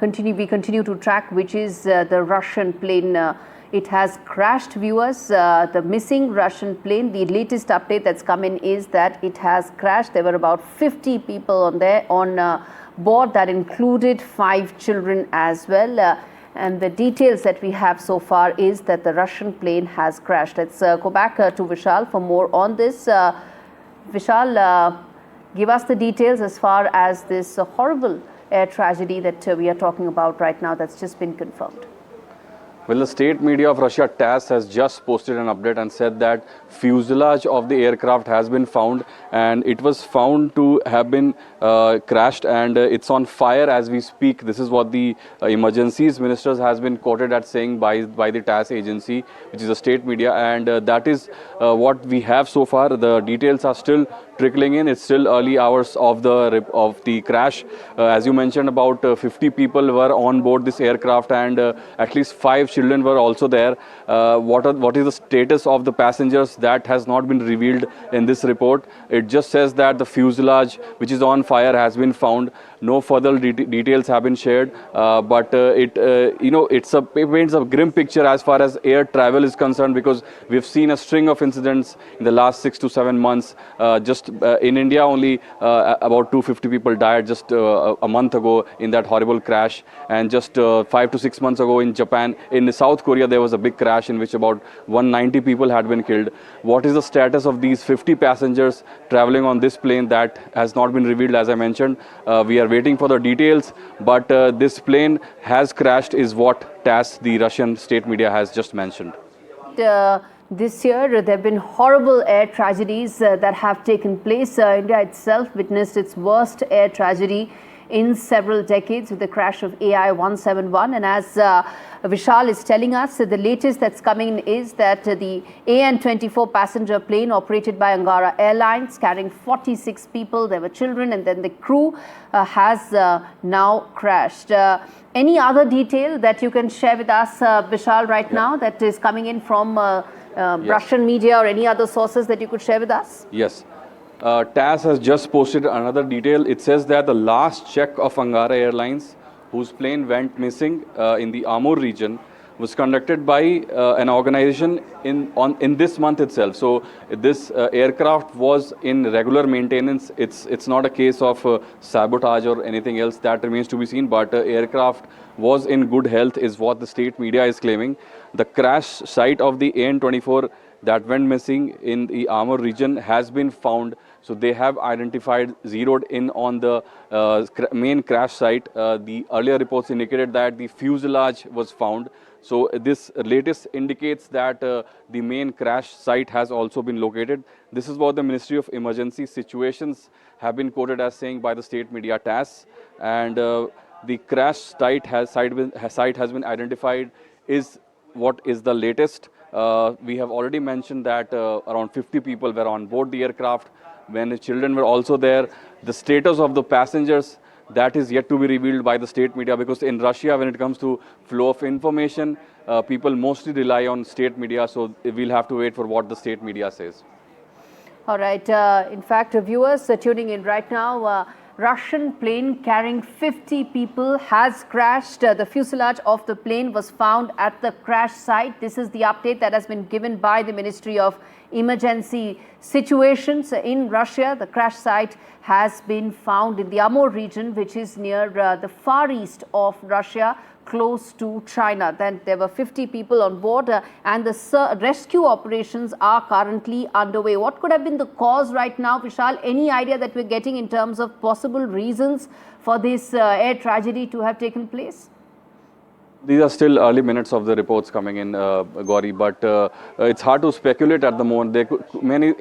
we continue to track, which is the Russian plane. It has crashed, viewers. The missing Russian plane, the latest update that's come in is that it has crashed. There were about 50 people on board. That included 5 children as well. And the details that we have so far is that the Russian plane has crashed. Let's go back to Vishal for more on this. Vishal, give us the details as far as this horrible air tragedy that we are talking about right now that's just been confirmed. Well, the state media of Russia, TASS, has just posted an update and said that fuselage of the aircraft has been found, and it was found to have been crashed, and it's on fire as we speak. This is what the emergencies ministers has been quoted at saying by the TASS agency, which is a state media, and that is what we have so far. The details are still trickling in. It's still early hours of the crash. As you mentioned, about 50 people were on board this aircraft, and at least 5 children were also there. What is the status of the passengers? That has not been revealed in this report. It just says that the fuselage, which is on fire, has been found. No further details have been shared, but it paints a grim picture as far as air travel is concerned, because we've seen a string of incidents in the last 6 to 7 months. Just in India, only about 250 people died just a month ago in that horrible crash, and just 5 to 6 months ago in Japan, in South Korea, there was a big crash in which about 190 people had been killed. What is the status of these 50 passengers traveling on this plane? That has not been revealed, as I mentioned. We are waiting for the details, but this plane has crashed is what TASS, the Russian state media, has just mentioned. This year, there have been horrible air tragedies that have taken place. India itself witnessed its worst air tragedy in several decades with the crash of AI-171. And as Vishal is telling us, the latest that's coming is that the AN-24 passenger plane operated by Angara Airlines carrying 46 people, there were children, and then the crew has now crashed. Any other detail that you can share with us, Vishal, right now that is coming in from Russian media or any other sources that you could share with us? Yes. TASS has just posted another detail. It says that the last check of Angara Airlines, whose plane went missing in the Amur region, was conducted by an organization in this month itself. So this aircraft was in regular maintenance. It's not a case of sabotage or anything else. That remains to be seen. But aircraft was in good health, is what the state media is claiming. The crash site of the AN-24 that went missing in the Amur region has been found. So they have identified, zeroed in on the main crash site. The earlier reports indicated that the fuselage was found. So this latest indicates that the main crash site has also been located. This is what the Ministry of Emergency Situations have been quoted as saying by the state media TASS. And the crash site has been identified is what is the latest. We have already mentioned that around 50 people were on board the aircraft when the children were also there. The status of the passengers, that is yet to be revealed by the state media, because in Russia, when it comes to flow of information, people mostly rely on state media. So we'll have to wait for what the state media says. All right. In fact, viewers tuning in right now, Russian plane carrying 50 people has crashed. The fuselage of the plane was found at the crash site. This is the update that has been given by the Ministry of Emergency Situations in Russia. The crash site has been found in the Amur region, which is near the far east of Russia, close to China. Then there were 50 people on board and the rescue operations are currently underway. What could have been the cause right now, Vishal? Any idea that we're getting in terms of possible reasons for this air tragedy to have taken place? These are still early minutes of the reports coming in, Gauri, but it's hard to speculate at the moment.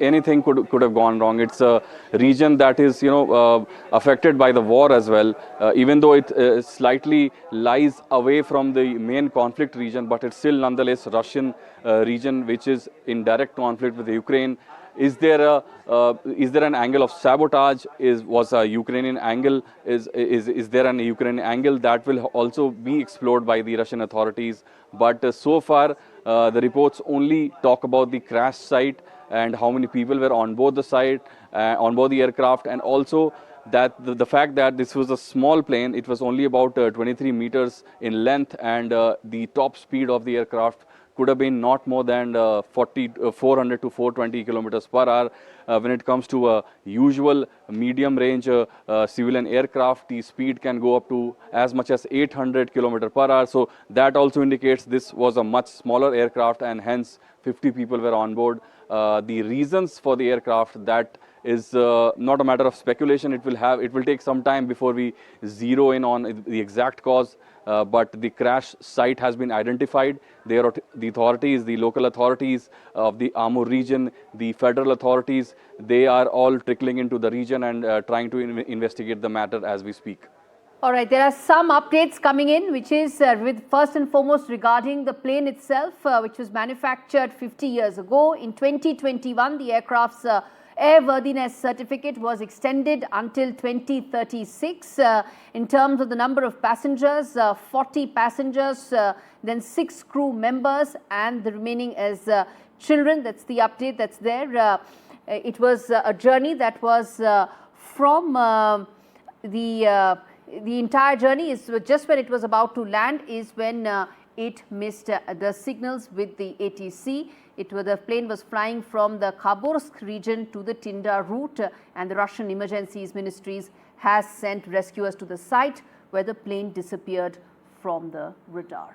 Anything could have gone wrong. It's a region that is, affected by the war as well. Even though it slightly lies away from the main conflict region, but it's still nonetheless Russian region, which is in direct conflict with Ukraine. Is there an angle of sabotage? Was a Ukrainian angle? Is there an Ukrainian angle that will also be explored by the Russian authorities? But so far, the reports only talk about the crash site and how many people were on board the site, on board the aircraft, and also that the fact that this was a small plane, it was only about 23 meters in length, and the top speed of the aircraft could have been not more than 400 to 420 kilometers per hour. When it comes to a usual medium range civilian aircraft, the speed can go up to as much as 800 kilometers per hour. So that also indicates this was a much smaller aircraft, and hence 50 people were on board. The reasons for the aircraft, that is not a matter of speculation. It will take some time before we zero in on the exact cause. But the crash site has been identified. The authorities, the local authorities of the Amur region, the federal authorities, they are all trickling into the region and trying to investigate the matter as we speak. All right, there are some updates coming in, which is with first and foremost regarding the plane itself, which was manufactured 50 years ago. In 2021, the aircraft's airworthiness certificate was extended until 2036. In terms of the number of passengers, 40 passengers, then 6 crew members, and the remaining as children. That's the update that's there. It was a journey that was from the entire journey is just when it was about to land is when it missed the signals with the ATC. The plane was flying from the Khabarovsk region to the Tynda route, and the Russian Emergencies Ministries has sent rescuers to the site where the plane disappeared from the radar.